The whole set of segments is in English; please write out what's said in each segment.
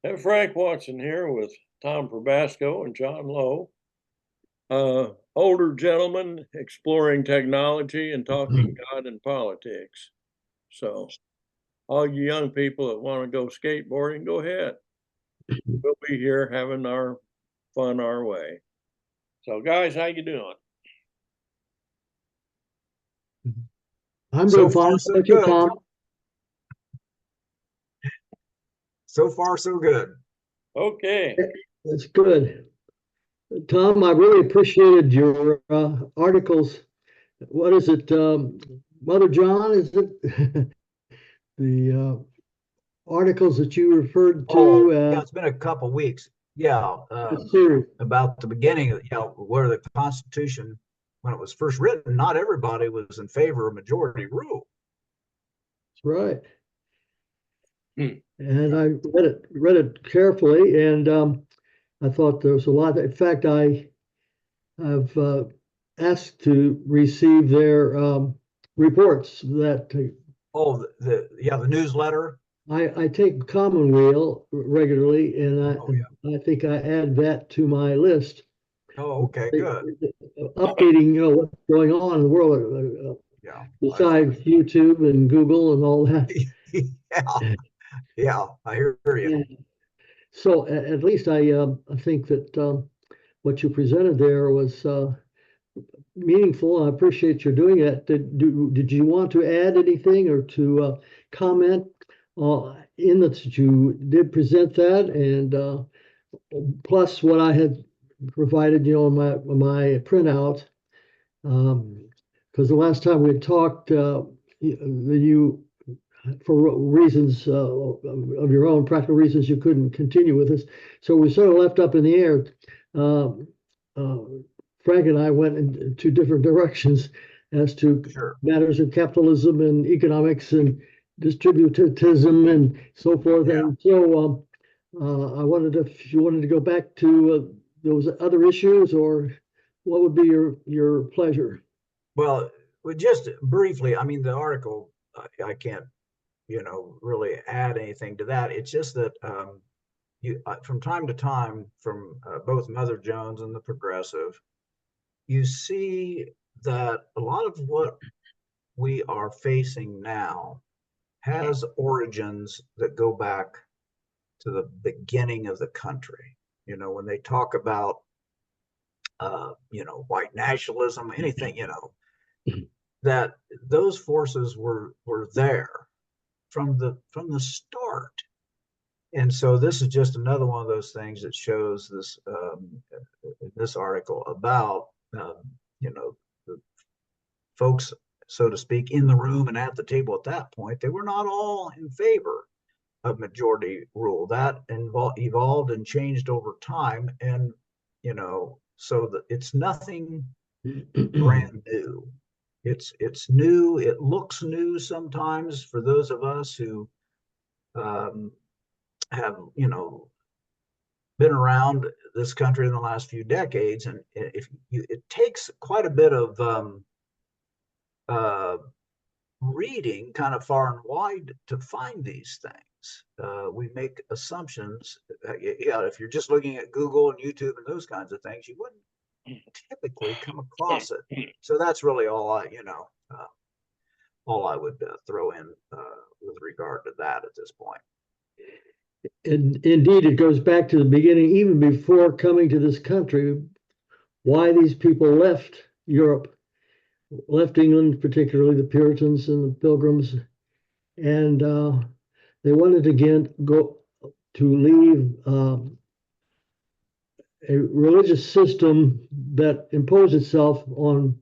And Frank Watson here with Tom Probasco and John Lowe. Older gentlemen exploring technology and talking God and politics. So all you young people that want to go skateboarding, go ahead. We'll be here having our fun our way. So guys, how you doing? I'm So doing far, fine. so Thank you, good. Tom. So far, so good. Okay. That's good. Tom, I really appreciated your articles. What is it? Mother John, is it? The articles that you referred Oh, to yeah, it's been a couple weeks. Yeah, series. about the beginning, where the Constitution, when it was first written, not everybody was in favor of majority rule. That's right. Hmm. And I read it carefully, and I thought there was a lot. In fact, I have asked to receive their reports that Oh, the newsletter. I take Commonweal regularly, and Oh, yeah. I think I add that to my list. Oh, okay, good. Updating, what's going on in the world, Yeah. besides YouTube and Google and all that. Yeah, yeah, I hear you. And so at least I think that what you presented there was meaningful. I appreciate you doing that. Did you want to add anything or to comment in that you did present that, and plus what I had provided, in my printout, because the last time we had talked, you for reasons of your own practical reasons you couldn't continue with us, so we sort of left up in the air. Uh, uh, Frank and I went in two different directions as to Sure. matters of capitalism and economics and distributism and so forth. Yeah. And so I wondered if you wanted to go back to those other issues, or what would be your pleasure? Well, just briefly, I mean, the article, I can't, really add anything to that. It's just that from time to time, from both Mother Jones and the Progressive, you see that a lot of what we are facing now has origins that go back to the beginning of the country. When they talk about, white nationalism, anything, that those forces were there from the start. And so this is just another one of those things that shows this article about the folks, so to speak, in the room and at the table at that point. They were not all in favor of majority rule. That evolved and changed over time, and so that it's nothing brand new. It's new. It looks new sometimes for those of us who have been around this country in the last few decades, and it takes quite a bit of uh, reading, kind of far and wide, to find these things. We make assumptions. Yeah, if you're just looking at Google and YouTube and those kinds of things, you wouldn't typically come across it. So that's really all I would throw in with regard to that at this point. And indeed, it goes back to the beginning, even before coming to this country, why these people left Europe, left England, particularly the Puritans and the Pilgrims, and they wanted to go to leave a religious system that imposed itself on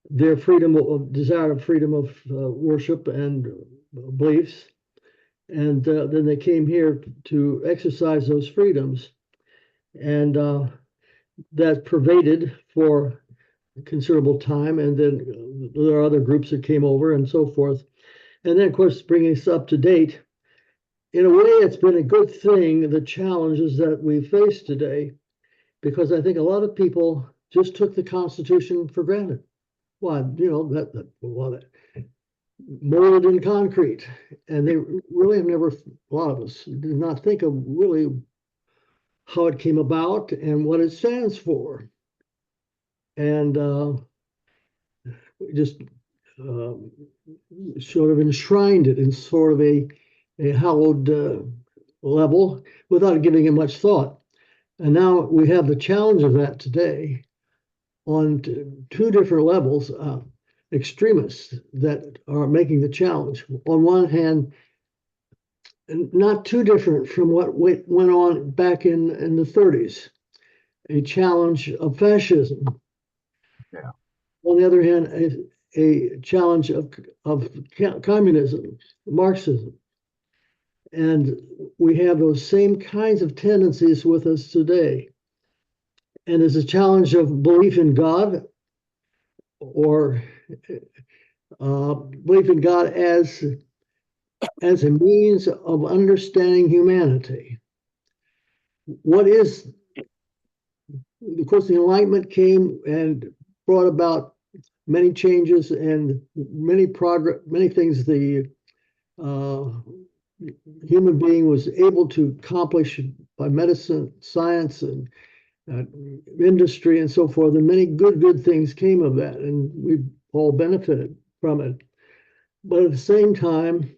their freedom of desire of freedom of worship and beliefs. And then they came here to exercise those freedoms, and that pervaded for a considerable time. And then there are other groups that came over and so forth. And then, of course, bringing us up to date. In a way, it's been a good thing, the challenges that we face today, because I think a lot of people just took the Constitution for granted. Well, molded in concrete. And they really have never, a lot of us did not think of really how it came about and what it stands for. And just uh, sort of enshrined it in sort of a hallowed level without giving it much thought. And now we have the challenge of that today on two different levels, extremists that are making the challenge. On one hand, not too different from what went on back in the 30s, a challenge of fascism. Yeah. On the other hand, a challenge of communism, Marxism. And we have those same kinds of tendencies with us today. And it's a challenge of belief in God, or belief in God as a means of understanding humanity. What is, of course, the Enlightenment came and brought about many changes and many progress, many things the human being was able to accomplish by medicine, science, and industry and so forth. And many good things came of that, and we've all benefited from it. But at the same time,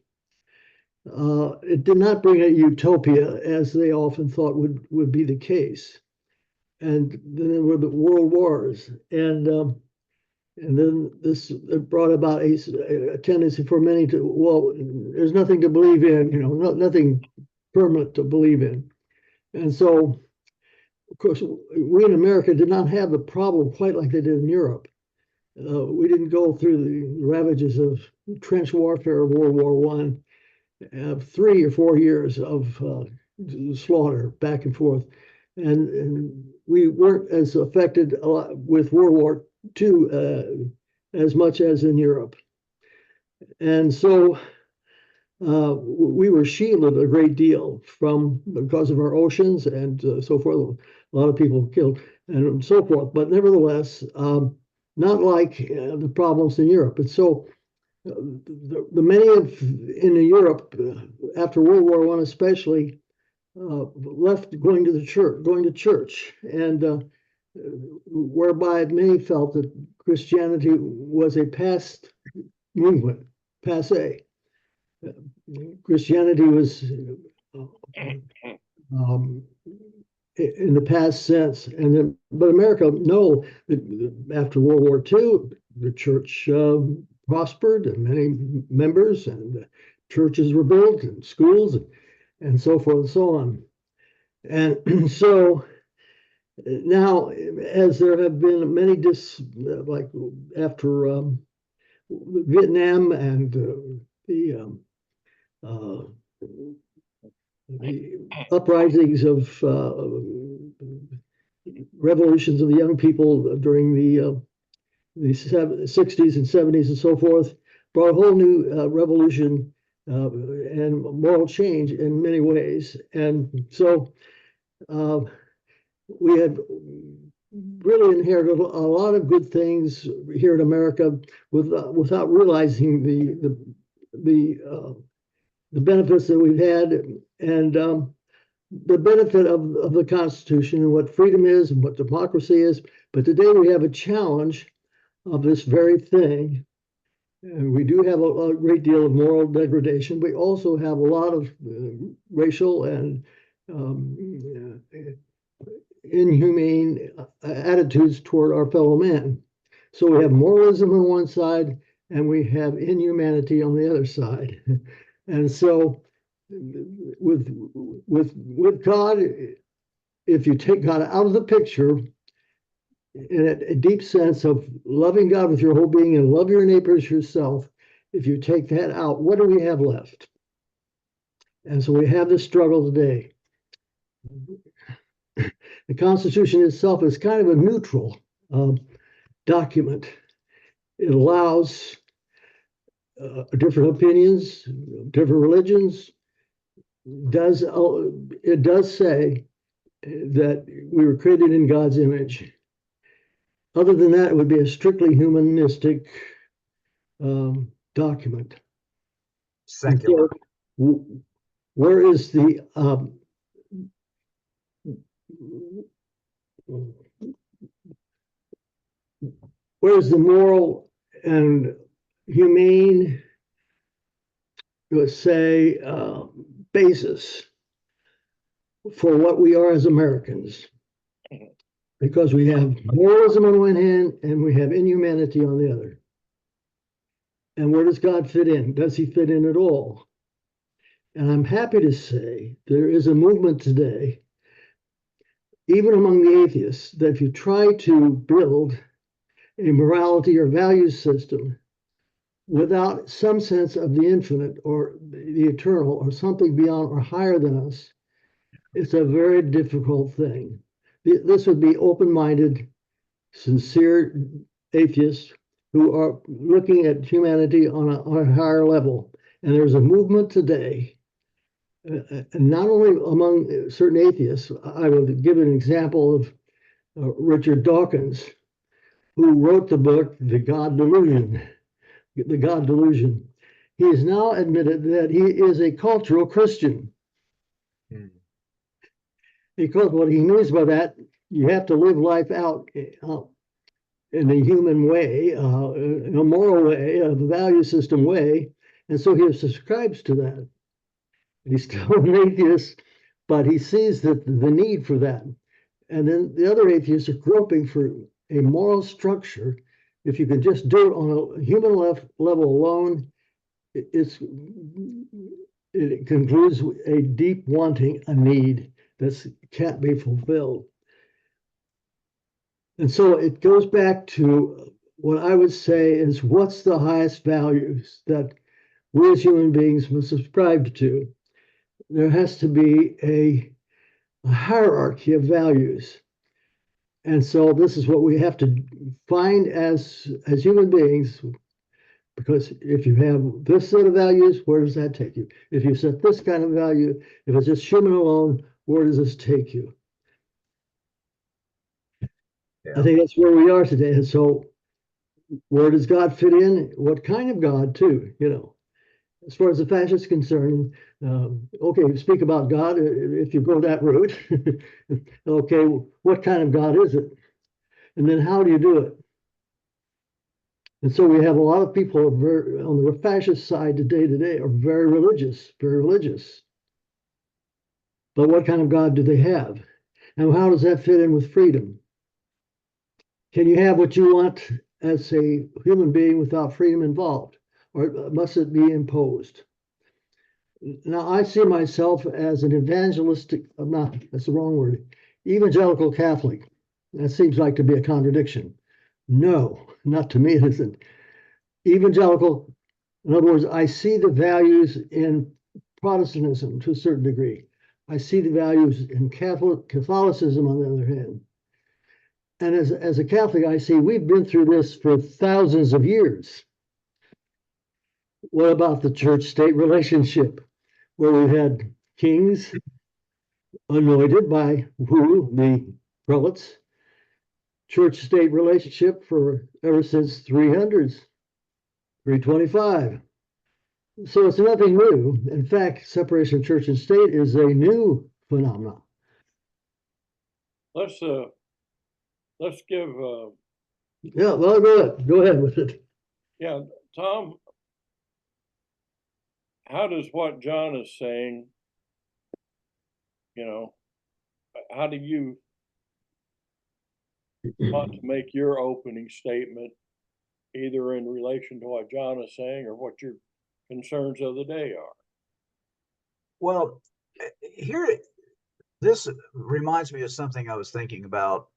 it did not bring a utopia, as they often thought would be the case. And then there were the world wars, and then this brought about a tendency for many to, well, there's nothing to believe in, nothing permanent to believe in. And so, of course, we in America did not have the problem quite like they did in Europe. We didn't go through the ravages of trench warfare of World War I, 3 or 4 years of slaughter back and forth. And we weren't as affected a lot with World War II as much as in Europe. And so we were shielded a great deal because of our oceans and so forth. A lot of people killed and so forth. But nevertheless, not like the problems in Europe. And so the many in Europe after World War I especially left going to church, and whereby many felt that Christianity was a past movement, passe. Christianity was in the past sense, but America, no. After World War II, the church prospered, and many members, and churches were built, and schools, and so forth and so on. And so now, as there have been many like after Vietnam and the uprisings of revolutions of the young people during the 60s and 70s and so forth, brought a whole new revolution and moral change in many ways. And so we had really inherited a lot of good things here in America without realizing the benefits that we've had, and the benefit of the Constitution and what freedom is and what democracy is. But today we have a challenge of this very thing. And we do have a great deal of moral degradation. We also have a lot of racial and inhumane attitudes toward our fellow man. So we have moralism on one side, and we have inhumanity on the other side. And so with God, if you take God out of the picture, in a deep sense of loving God with your whole being and love your neighbor as yourself, if you take that out, what do we have left? And so we have this struggle today. The Constitution itself is kind of a neutral document. It allows different opinions, different religions. It does say that we were created in God's image. Other than that, it would be a strictly humanistic document. secular. Where is the where's the moral and humane, let's say, basis for what we are as Americans? Because we have moralism on one hand and we have inhumanity on the other. And where does God fit in? Does he fit in at all? And I'm happy to say there is a movement today, even among the atheists, that if you try to build a morality or value system without some sense of the infinite or the eternal or something beyond or higher than us, it's a very difficult thing. This would be open-minded, sincere atheists who are looking at humanity on a higher level. And there's a movement today, not only among certain atheists. I will give an example of Richard Dawkins, who wrote the book, The God Delusion. The God Delusion. He has now admitted that he is a cultural Christian. Because what he means by that, you have to live life out in a human way, in a moral way, a value system way. And so he subscribes to that. He's still an atheist, but he sees that the need for that. And then the other atheists are groping for a moral structure. If you can just do it on a human level alone, it concludes a deep wanting, a need that can't be fulfilled. And so it goes back to what I would say is, what's the highest values that we as human beings must subscribe to? There has to be a hierarchy of values. And so this is what we have to find as human beings, because if you have this set of values, where does that take you? If you set this kind of value, if it's just human alone, where does this take you? Yeah. I think that's where we are today. And so where does God fit in? What kind of God, too, you know? As far as the fascists concerned, okay, speak about God if you go that route. Okay, what kind of God is it? And then how do you do it? And so we have a lot of people on the fascist side today are very religious, very religious. But what kind of God do they have? And how does that fit in with freedom? Can you have what you want as a human being without freedom involved? Or must it be imposed? Now, I see myself as an evangelistic, that's the wrong word, evangelical Catholic. That seems like to be a contradiction. No, not to me, it isn't. Evangelical, in other words, I see the values in Protestantism to a certain degree. I see the values in Catholicism on the other hand. And as a Catholic, I see we've been through this for thousands of years. What about the church-state relationship, where we've had kings anointed by the prelates, church-state relationship for ever since 300s, 325. So it's nothing new. In fact, separation of church and state is a new phenomenon. Let's give. Yeah, well, go ahead with it. Yeah, Tom, how does what John is saying, you know, how do you want to make your opening statement, either in relation to what John is saying or what your concerns of the day are? Well, this reminds me of something I was thinking about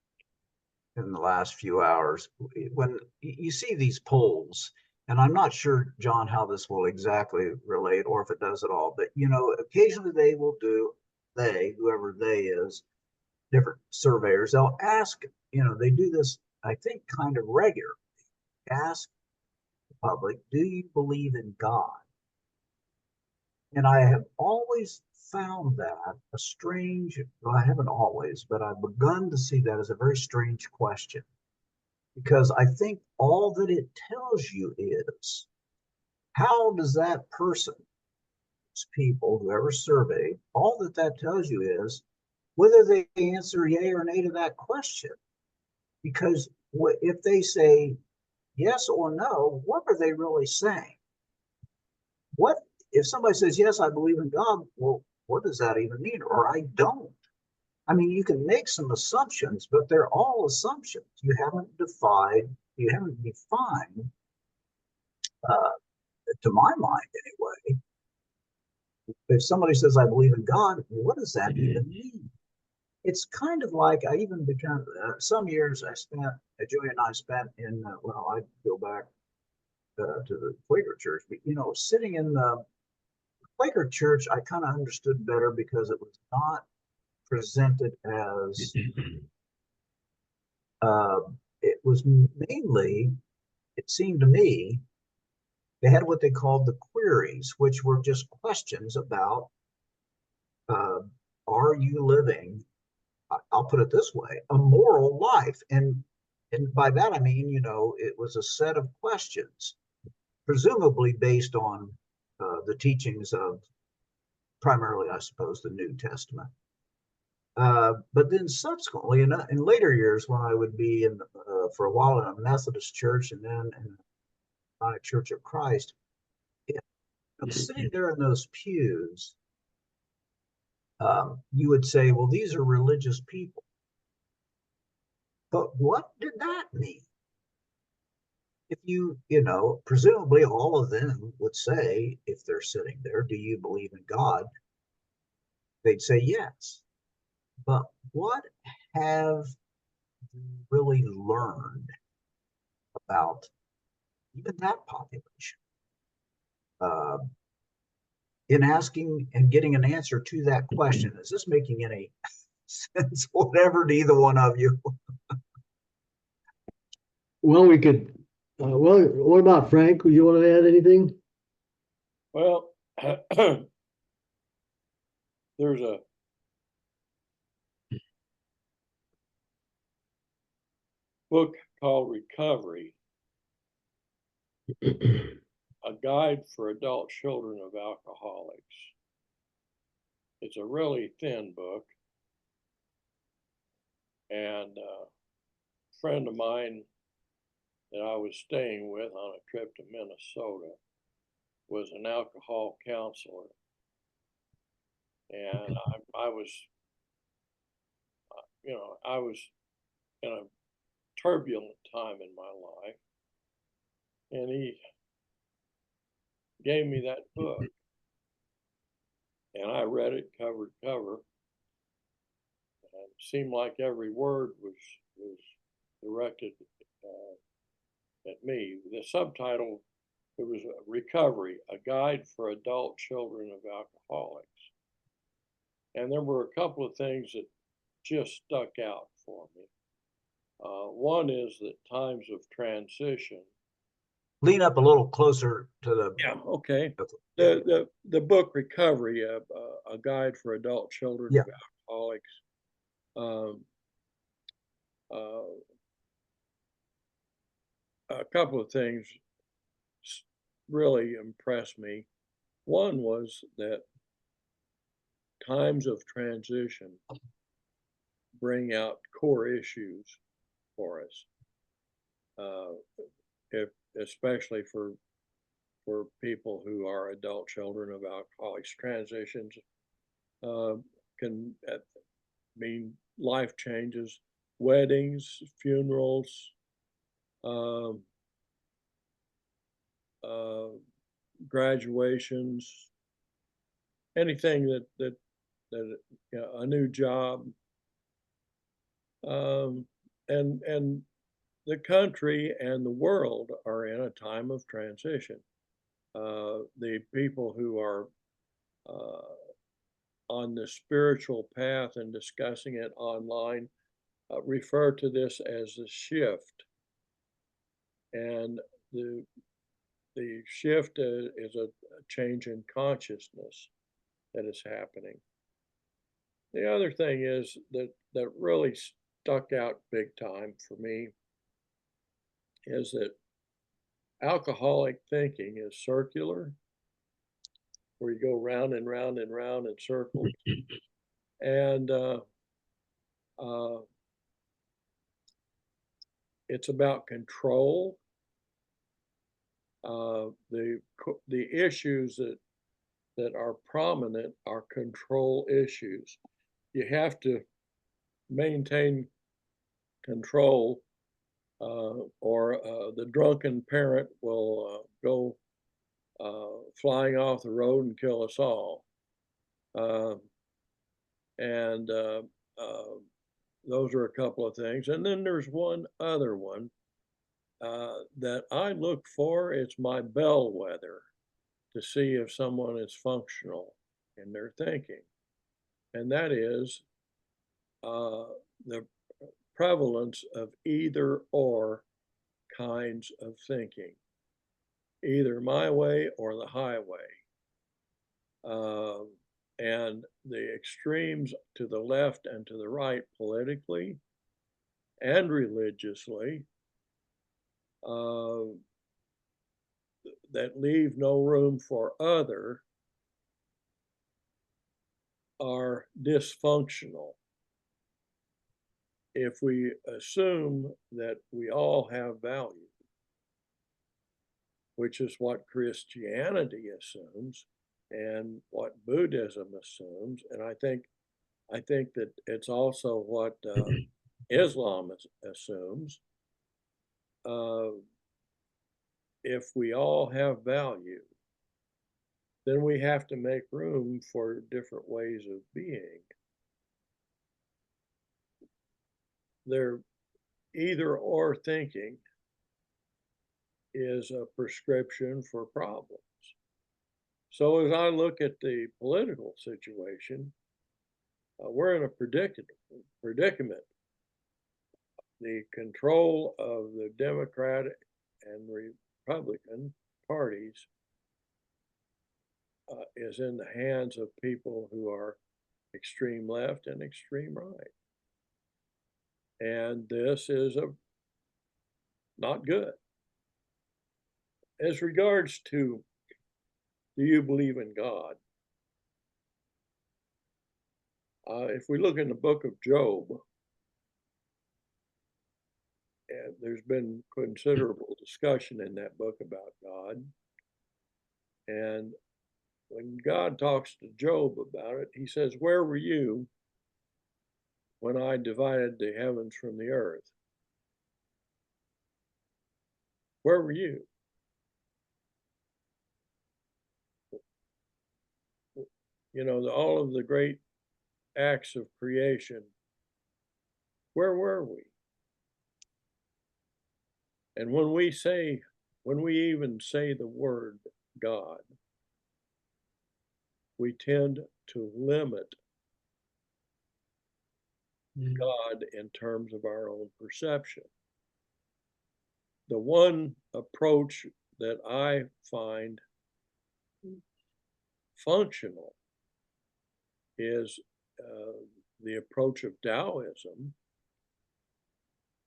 in the last few hours. When you see these polls, and I'm not sure, John, how this will exactly relate or if it does at all, but, you know, occasionally they will do, whoever they is, different surveyors, they'll ask, you know, they do this, I think, kind of regular. Ask the public, do you believe in God? And I have always found that a strange, well, I haven't always, but I've begun to see that as a very strange question. Because I think all that it tells you is, how does that person people, whoever surveyed, all that tells you is whether they answer yay or nay to that question. Because if they say yes or no, what are they really saying? What if somebody says, yes, I believe in God? Well, what does that even mean? Or I don't. I mean, you can make some assumptions, but they're all assumptions. You haven't defined, to my mind anyway. If somebody says, I believe in God, what does that even mean? It's kind of like I even become, some years I spent, Julie and I spent in, well, I go back to the Quaker church, but, you know, sitting in the Quaker church, I kind of understood better because it was not presented as, it was mainly, it seemed to me, they had what they called the queries, which were just questions about, are you living, I'll put it this way, a moral life? And by that, I mean, you know, it was a set of questions, presumably based on the teachings of primarily, I suppose, the New Testament. But then subsequently, in later years, when I would be in for a while in a Methodist church and then in a Church of Christ, sitting there in those pews, you would say, well, these are religious people. But what did that mean? If you know, presumably all of them would say, if they're sitting there, do you believe in God? They'd say yes. But what have you really learned about even that population? In asking and getting an answer to that question, is this making any sense, whatever, to either one of you? Well, we could, well, what about Frank? You want to add anything? Well, there's a book called Recovery, a guide for adult children of alcoholics. It's a really thin book. And a friend of mine that I was staying with on a trip to Minnesota was an alcohol counselor. And I was, you know, I was in a turbulent time in my life. And he gave me that book. And I read it cover to cover. And it seemed like every word was directed at me. The subtitle, it was Recovery, a guide for adult children of alcoholics. And there were a couple of things that just stuck out for me. One is that times of transition. Lean up a little closer to the. Yeah, okay. The book Recovery, a guide for adult children of alcoholics. A couple of things really impressed me. One was that times of transition bring out core issues for us, especially for people who are adult children of alcoholics. Transitions can mean life changes, weddings, funerals, graduations, anything that you know, a new job, and the country and the world are in a time of transition. The people who are on the spiritual path and discussing it online refer to this as a shift, and the shift is a change in consciousness that is happening. The other thing is that really stuck out big time for me is that alcoholic thinking is circular where you go round and round and round in circles. And it's about control. The issues that are prominent are control issues. You have to maintain control, or the drunken parent will go flying off the road and kill us all. And those are a couple of things. And then there's one other one that I look for. It's my bellwether to see if someone is functional in their thinking. And that is the prevalence of either or kinds of thinking, either my way or the highway. And the extremes to the left and to the right politically and religiously that leave no room for other are dysfunctional. If we assume that we all have value, which is what Christianity assumes and what Buddhism assumes, and I think that it's also what Islam assumes. If we all have value, then we have to make room for different ways of being. Their either or thinking is a prescription for problems. So as I look at the political situation, we're in a predicament. The control of the Democratic and Republican parties is in the hands of people who are extreme left and extreme right. And this is not good. As regards to, do you believe in God? If we look in the book of Job, and there's been considerable discussion in that book about God. And when God talks to Job about it, he says, "Where were you when I divided the heavens from the earth? Where were you?" You know, all of the great acts of creation, where were we? And when we even say the word God, we tend to limit God in terms of our own perception. The one approach that I find functional is the approach of Taoism,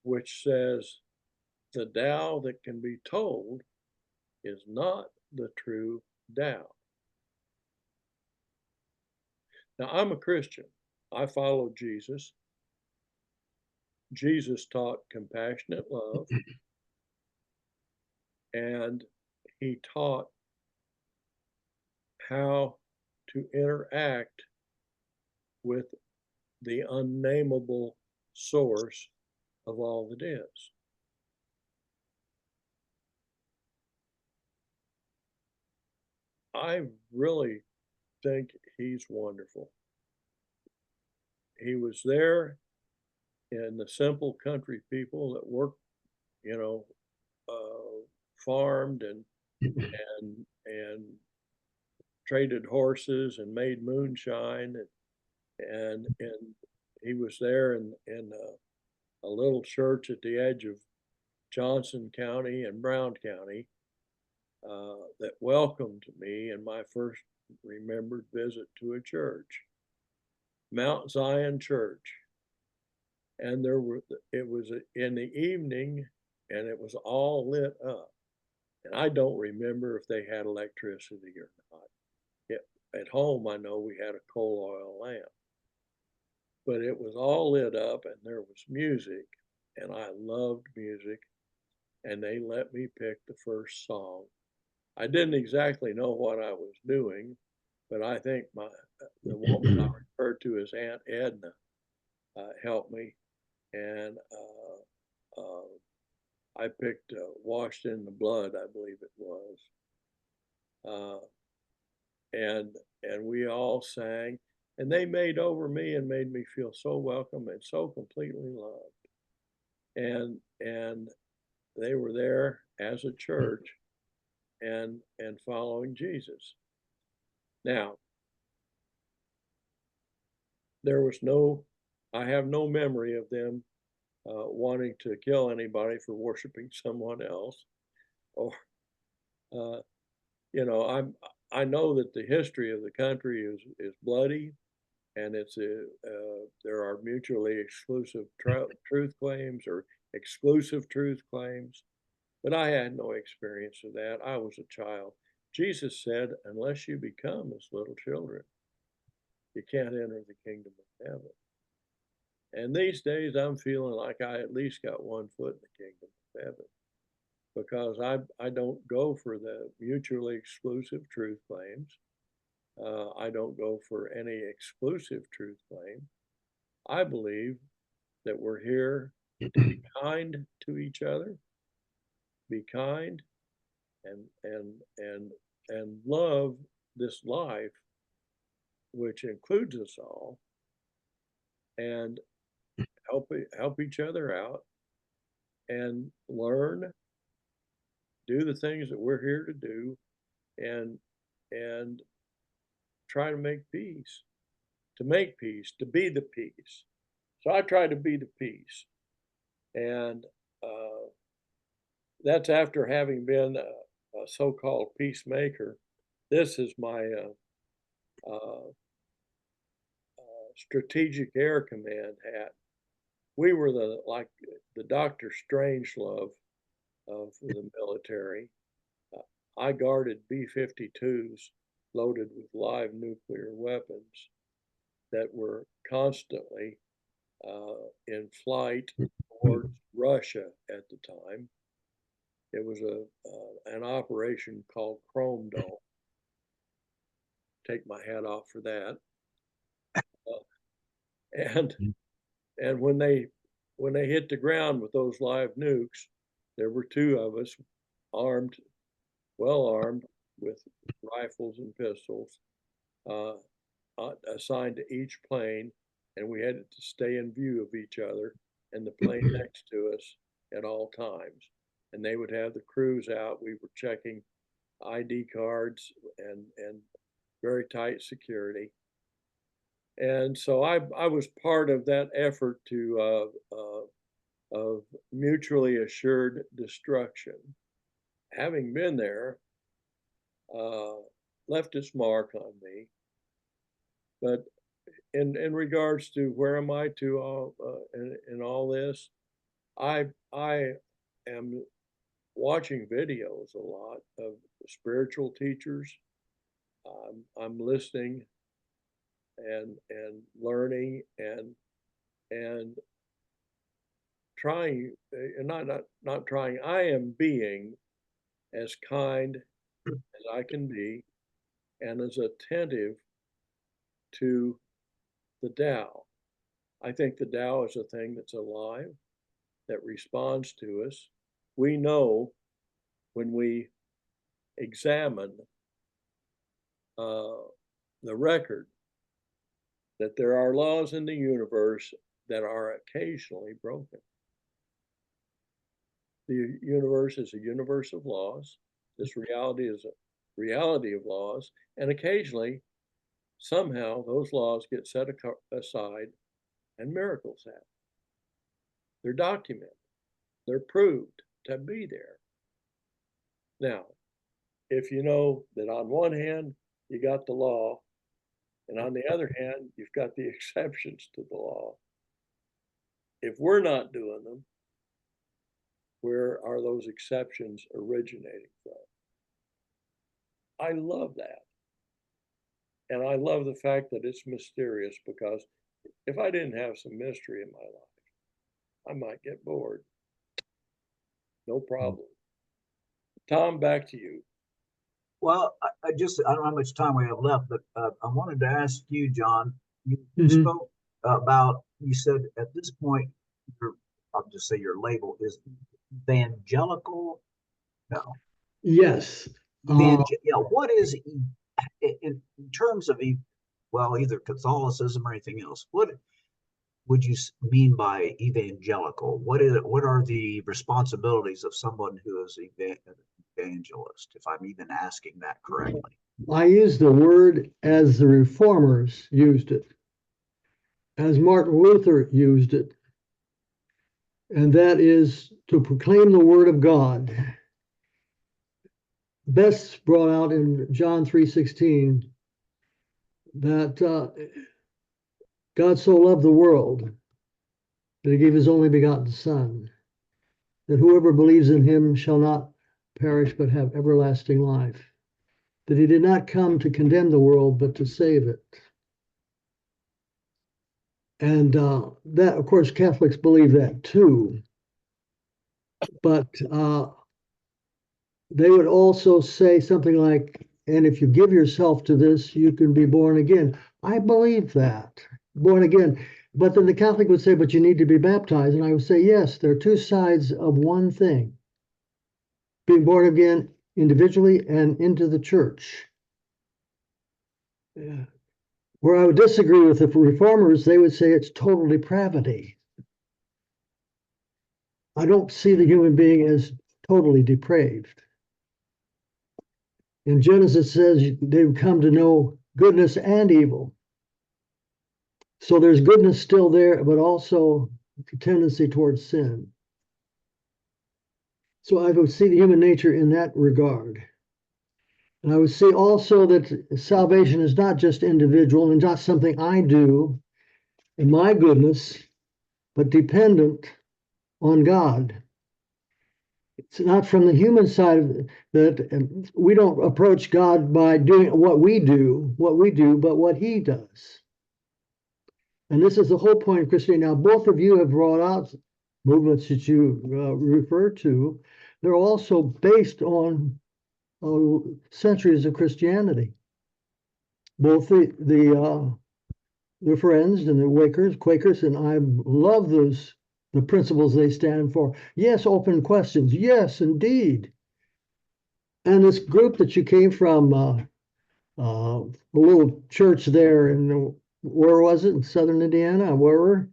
which says the Tao that can be told is not the true Tao. Now, I'm a Christian. I follow Jesus. Jesus taught compassionate love, and he taught how to interact with the unnameable source of all that is. I really think he's wonderful. He was there in the simple country people that worked, you know, farmed and traded horses and made moonshine, and he was there in a little church at the edge of Johnson County and Brown County that welcomed me in my first remembered visit to a church, Mount Zion Church. And it was in the evening, and it was all lit up. And I don't remember if they had electricity or not. at home, I know we had a coal oil lamp, but it was all lit up and there was music, and I loved music, and they let me pick the first song. I didn't exactly know what I was doing, but I think the woman I referred to as Aunt Edna helped me, and I picked "Washed in the Blood," I believe it was, uh, and we all sang, and they made over me and made me feel so welcome and so completely loved, and they were there as a church and following Jesus. Now, there was no, I have no memory of them wanting to kill anybody for worshiping someone else, or uh, I know that the history of the country is bloody, and there are mutually exclusive truth claims or exclusive truth claims, but I had no experience of that. I was a child. Jesus said, "Unless you become as little children, you can't enter the kingdom of heaven." And these days, I'm feeling like I at least got one foot in the kingdom of heaven, because I don't go for the mutually exclusive truth claims. I don't go for any exclusive truth claim. I believe that we're here to be kind to each other, be kind, and love this life, which includes us all, and help each other out, and learn, do the things that we're here to do, and and try to make peace, to be the peace. So I try to be the peace, and uh, that's after having been a so-called peacemaker. This is my uh, strategic air command hat. We were like the Dr. Strangelove of the military. I guarded B-52s loaded with live nuclear weapons that were constantly in flight towards Russia at the time. It was an operation called Chrome Dome. Take my hat off for that. And when they hit the ground with those live nukes, there were two of us, armed, well armed, with rifles and pistols, uh, assigned to each plane, and we had to stay in view of each other and the plane next to us at all times. And they would have the crews out. We were checking ID cards and very tight security. And so I was part of that effort of mutually assured destruction. Having been there, uh, left its mark on me. But in regards to where am I to all in all this, I am watching videos a lot of spiritual teachers. I'm listening and learning and trying, and not trying. I am being as kind as I can be and as attentive to the Tao. I think the Tao is a thing that's alive, that responds to us. We know when we examine the record that there are laws in the universe that are occasionally broken. The universe is a universe of laws. This reality is a reality of laws, and occasionally, somehow, those laws get set aside and miracles happen. They're documented, they're proved to be there. Now, if you know that on one hand, you got the law, and on the other hand, you've got the exceptions to the law. If we're not doing them, where are those exceptions originating from? I love that. And I love the fact that it's mysterious, because if I didn't have some mystery in my life, I might get bored. No problem. Tom, back to you. Well, I don't know how much time we have left, but I wanted to ask you, John, you Mhm. spoke about, you said at this point, I'll just say your label is evangelical. No, Yes. yeah, what is, in terms of, well, either Catholicism or anything else, what would you mean by evangelical? What are the responsibilities of someone who is evangelist, if I'm even asking that correctly? I use the word as the reformers used it, as Martin Luther used it, and that is to proclaim the word of God. Best brought out in John 3:16 that God so loved the world that he gave his only begotten Son, that whoever believes in him shall not perish but have everlasting life. That he did not come to condemn the world, but to save it. And that, of course, Catholics believe that too. But they would also say something like, and if you give yourself to this, you can be born again. I believe that, born again. But then the Catholic would say, but you need to be baptized. And I would say, yes, there are two sides of one thing, being born again individually and into the church. Yeah. Where I would disagree with the reformers, they would say it's total depravity. I don't see the human being as totally depraved. In Genesis, it says they've come to know goodness and evil. So there's goodness still there, but also a tendency towards sin. So I would see the human nature in that regard. And I would see also that salvation is not just individual and not something I do in my goodness, but dependent on God. It's not from the human side of that we don't approach God by doing what we do, but what he does. And this is the whole point of Christianity. Now, both of you have brought out movements that you refer to. They're also based on centuries of Christianity. Both the Friends and the Quakers, and I love the principles they stand for. Yes, open questions. Yes, indeed. And this group that you came from, a little church there in, where was it, in southern Indiana? Where?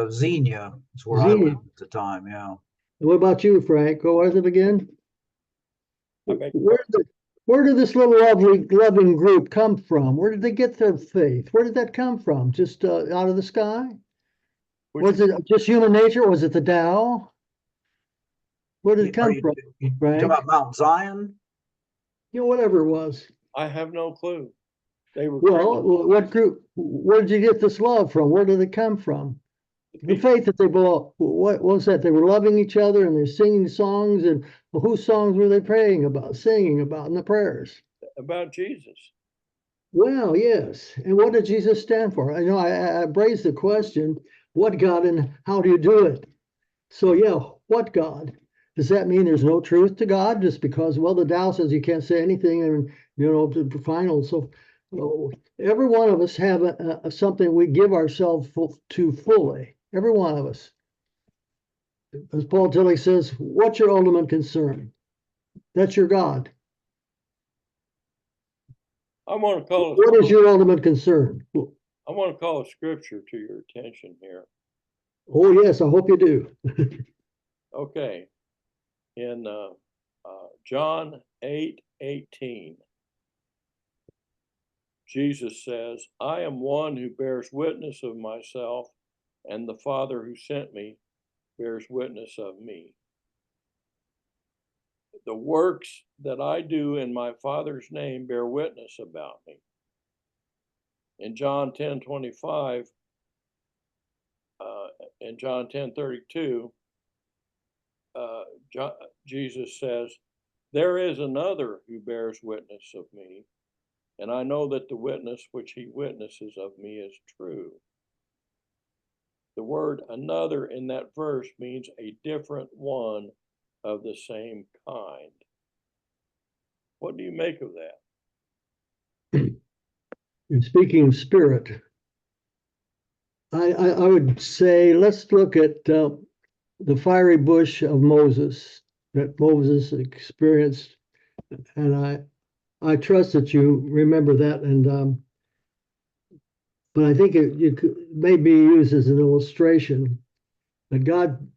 Xenia is where I Xenia. lived at the time. Yeah. What about you, Frank? What was it again? Where did this little loving group come from? Where did they get their faith? Where did that come from? Just out of the sky? Was it just human nature? Was it the Tao? Where did it Are come from, you talking Frank? about Mount Zion? You know, whatever it was. I have no clue. They were Well, what group? Where did you get this love from? Where did it come from? The faith that they belong. What was that? They were loving each other and they're singing songs. And well, whose songs were they praying about, singing about in the prayers? about Jesus. Well, yes. And what did Jesus stand for? I know I raised the question, what God and how do you do it? So, yeah, what God? Does that mean there's no truth to God just because, well, the Tao says you can't say anything and, you know, the final. So, every one of us have something we give ourselves to fully. Every one of us. As Paul Tillich says, what's your ultimate concern? That's your God. I want to call What is your ultimate concern? I want to call a scripture to your attention here. Oh, yes, I hope you do. Okay. In John 8:18, Jesus says, I am one who bears witness of myself, and the Father who sent me bears witness of me. The works that I do in my Father's name bear witness about me. In John 10:25, in John 10:32, Jesus says, there is another who bears witness of me, and I know that the witness which he witnesses of me is true. The word another in that verse means a different one of the same kind. What do you make of that? And speaking of spirit, I would say let's look at the fiery bush of Moses that Moses experienced, and I trust that you remember that, and but I think it may be used as an illustration that God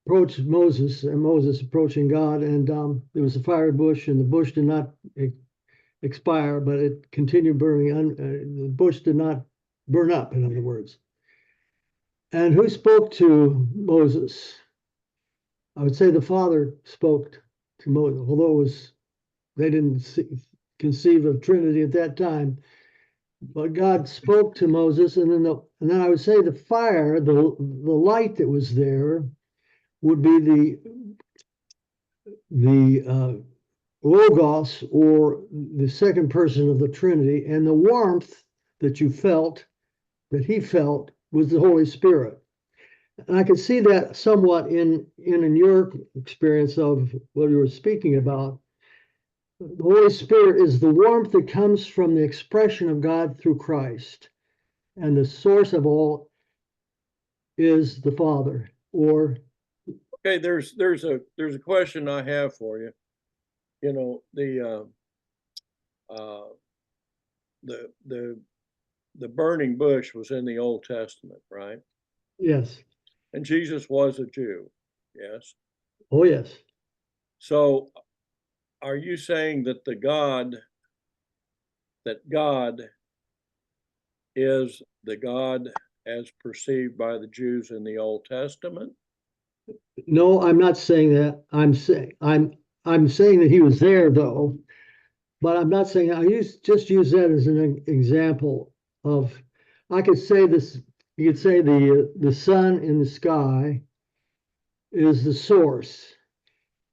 approached Moses and Moses approaching God, and there was a fiery bush, and the bush did not expire, but it continued burning. The bush did not burn up, in other words. And who spoke to Moses? I would say the Father spoke to Moses, although they didn't conceive of Trinity at that time. But God spoke to Moses, and then I would say the fire, the light that was there, would be the Logos, or the second person of the Trinity, and the warmth that you felt, that he felt, was the Holy Spirit. And I could see that somewhat in your experience of what you were speaking about. The Holy Spirit is the warmth that comes from the expression of God through Christ, and the source of all is the Father. Or Okay, there's a question I have for you. You know, the burning bush was in the Old Testament, right? yes, And Jesus was a Jew, yes. oh yes. So are you saying that God is the God as perceived by the Jews in the Old Testament? No, I'm not saying that. I'm saying that he was there though, but I'm not saying just use that as an example of. I could say this. You could say the sun in the sky is the source.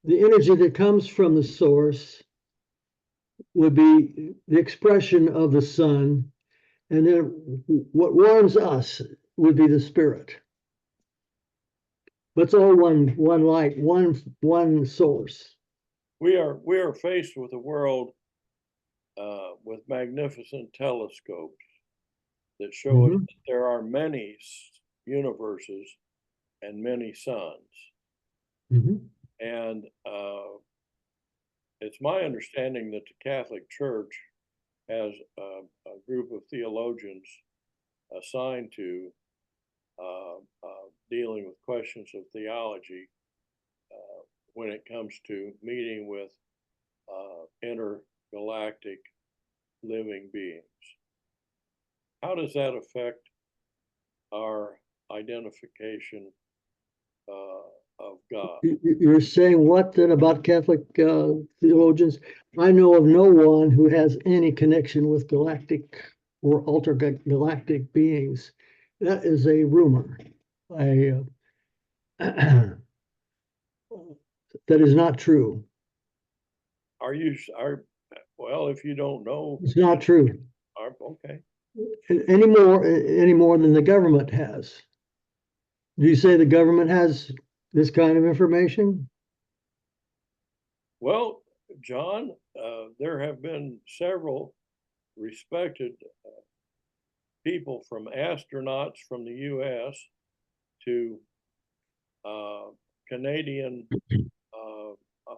The energy that comes from the source would be the expression of the sun, and then what warms us would be the spirit. But it's all one light, one source. We are faced with a world with magnificent telescopes that show us that there are many universes and many suns. And it's my understanding that the Catholic Church has a group of theologians assigned to dealing with questions of theology when it comes to meeting with intergalactic living beings. How does that affect our identification of God? You're saying what then about Catholic theologians? I know of no one who has any connection with galactic or galactic beings. That is a rumor. That is not true. Well, if you don't know, it's not true. Okay. Any more than the government has. Do you say the government has this kind of information? Well, John, there have been several respected people, from astronauts from the U.S. to Canadian